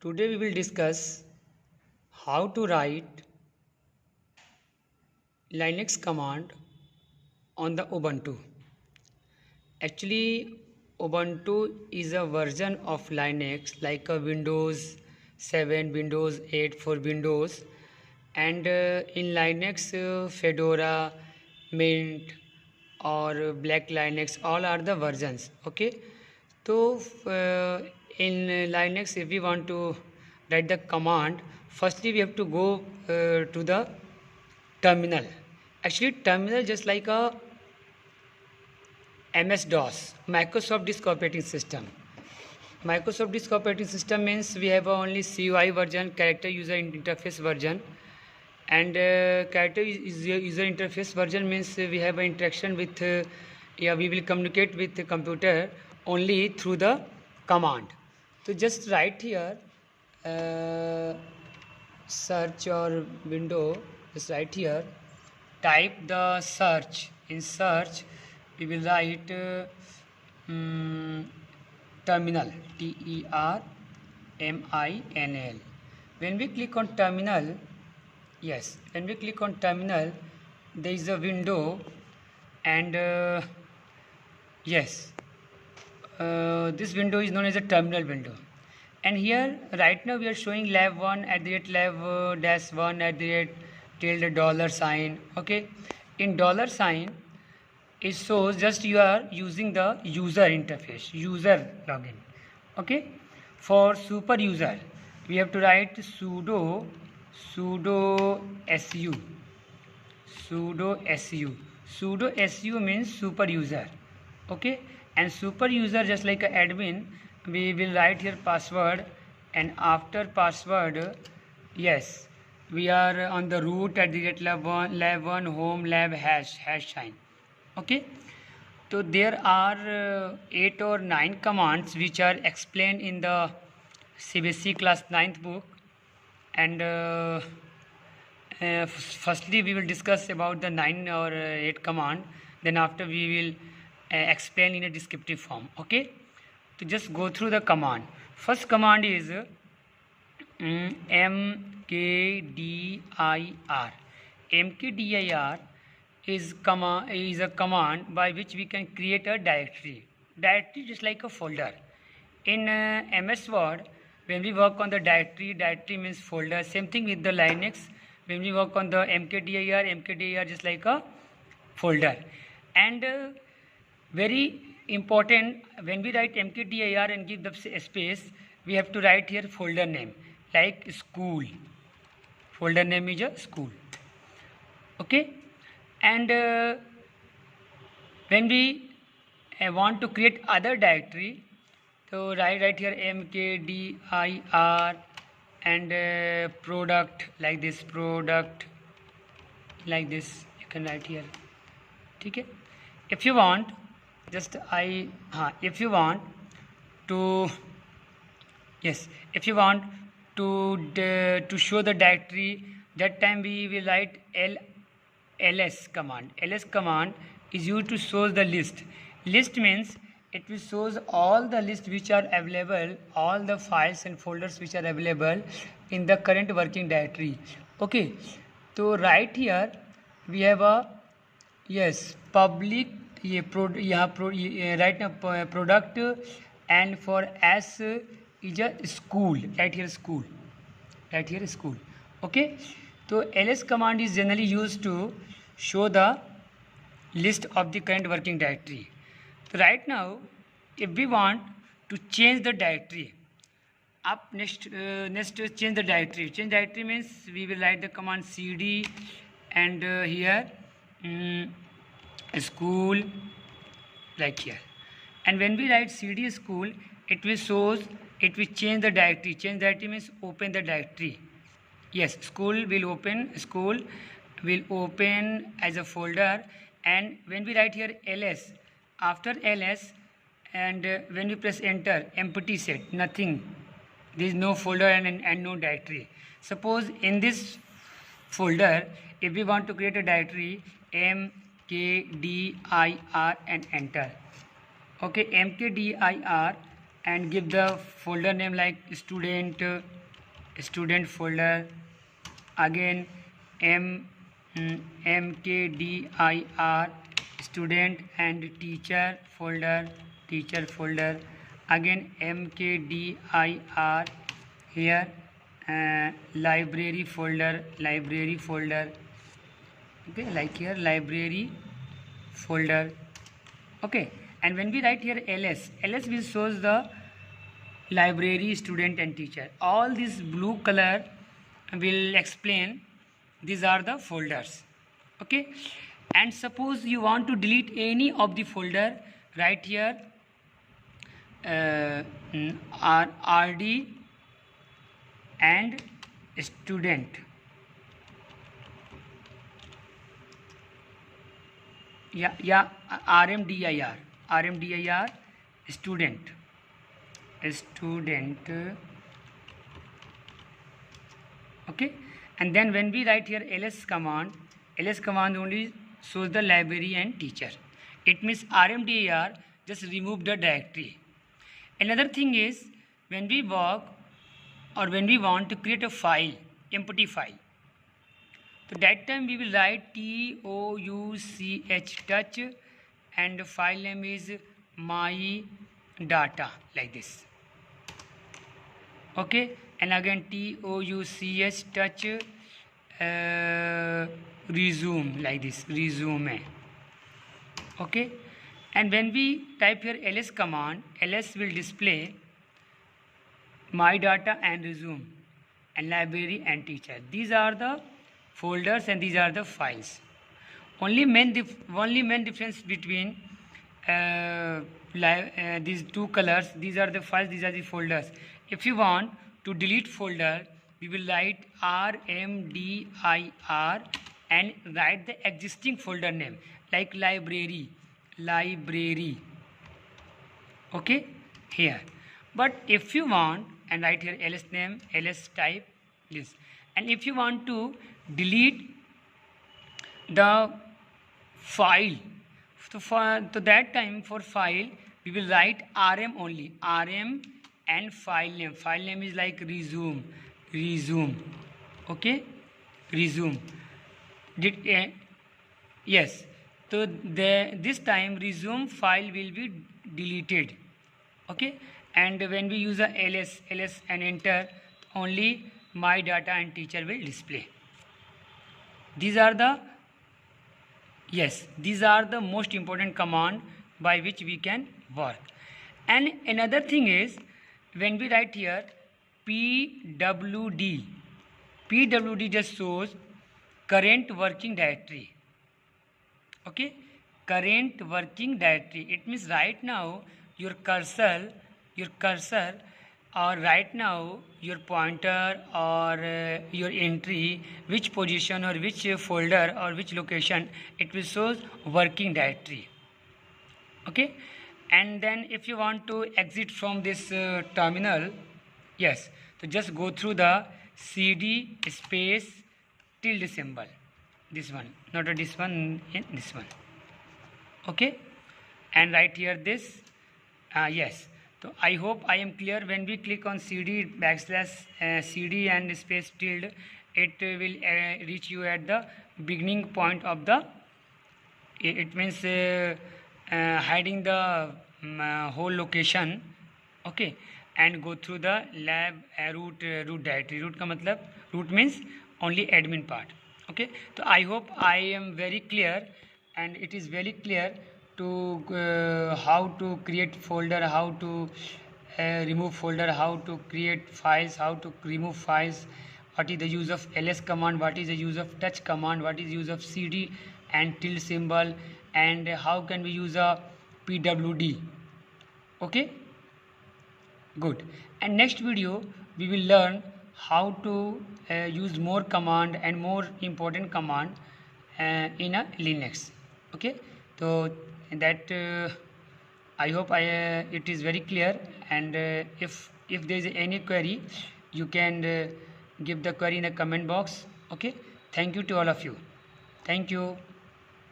Today we will discuss how to write Linux command on the Ubuntu. Actually, Ubuntu is a version of Linux like a Windows 7, Windows 8 for Windows, and in Linux, Fedora, Mint, or Black Linux, all are the versions. Okay, so in Linux, if we want to write the command, firstly we have to go to the terminal. Actually, terminal just like a MS-DOS, Microsoft Disk Operating System. Microsoft Disk Operating System means we have only CUI version, character user interface version, and character user interface version means we have an interaction with, we will communicate with the computer only through the command. So just write here, search or window, just write here, type the search. In search, we will write terminal, terminal. When we click on terminal, yes, when we click on terminal, there is a window, and yes, this window is known as a terminal window. And here right now we are showing lab1 at the rate lab dash 1 at the rate tilde dollar sign. Okay, in dollar sign it shows just you are using the user interface, user login. Okay, for super user we have to write sudo su. Sudo su means super user. Okay, and super user just like a admin, we will write here password, and after password, yes, we are on the root at the rate lab1 home lab hash sign. Okay, so there are 8 or 9 commands which are explained in the CBSE class 9th book, and firstly we will discuss about the 9 or 8 command, then after we will explain in a descriptive form. Okay, to just go through the command. First command is mkdir. Mkdir is a command by which we can create a directory just like a folder. In MS Word, when we work on the directory means folder. Same thing with the Linux, when we work on the mkdir just like a folder. And very important, when we write mkdir and give the space, we have to write here folder name like school. Folder name is a school. Okay, and when we want to create other directory, so write here mkdir and product like this, you can write here. Okay, if you want, just if you want to, yes, if you want to show the directory, that time we will write ls command. Ls command is used to show the list. List means it will shows all the list which are available, all the files and folders which are available in the current working directory. Okay, so right here we have a, yes, public, right now product, and for s is a school, right here school. Okay, so ls command is generally used to show the list of the current working directory. So right now, if we want to change the directory, next change the directory. Change directory means we will write the command cd, and here school, like here. And when we write cd school, it will change the directory. Change directory means open the directory. Yes, school will open as a folder. And when we write here ls, after ls, and when we press enter, empty set, nothing, there is no folder and no directory. Suppose in this folder, if we want to create a directory, mkdir and enter. Okay, mkdir and give the folder name like student folder. Again mkdir student and teacher folder. Again mkdir here library folder. Okay, like here library folder. Okay, and when we write here ls will shows the library, student and teacher. All this blue color will explain these are the folders. Okay, and suppose you want to delete any of the folder, write here rd and student. rmdir student. Okay, and then when we write here ls command only shows the library and teacher. It means rmdir just remove the directory. Another thing is when we work or when we want to create a file, empty file, so that time we will write touch and file name is my data like this. Okay, and again touch resume like this, resume. Okay, and when we type here ls command, ls will display my data and resume and library and teacher. These are the folders and these are the files. Only main difference between these two colors, these are the files, these are the folders. If you want to delete folder, we will write rmdir and write the existing folder name like library. Okay, here. But if you want, and write here ls name, ls type this, and if you want to delete the file, so that time for file we will write rm only, rm and file name is like resume. Okay, resume. Yes, so this time resume file will be deleted. Okay, and when we use a ls and enter, only my data and teacher will display. These are the most important command by which we can work. And another thing is when we write here pwd just shows current working directory. Okay, current working directory. It means right now your cursor or right now your pointer or your entry, which position or which folder or which location, it will show working directory. Okay, and then if you want to exit from this terminal, yes, so just go through the cd space tilde symbol, this one, not this one, in this one. Okay, and write here this. Yes, so I hope I am clear. When we click on cd cd and space tilde, it will reach you at the beginning point of the, it means hiding the whole location. Okay, and go through the lab root directory. Root ka matlab, root means only admin part. Okay, so I hope I am very clear, and it is very clear to how to create folder, how to remove folder, how to create files, how to remove files, what is the use of ls command, what is the use of touch command, what is the use of cd and tilde symbol, and how can we use a pwd. Okay, good. And next video we will learn how to use more command and more important command in a Linux. Okay, so that I hope it is very clear, and if there is any query, you can give the query in the comment box. Okay, thank you to all of you. Thank you.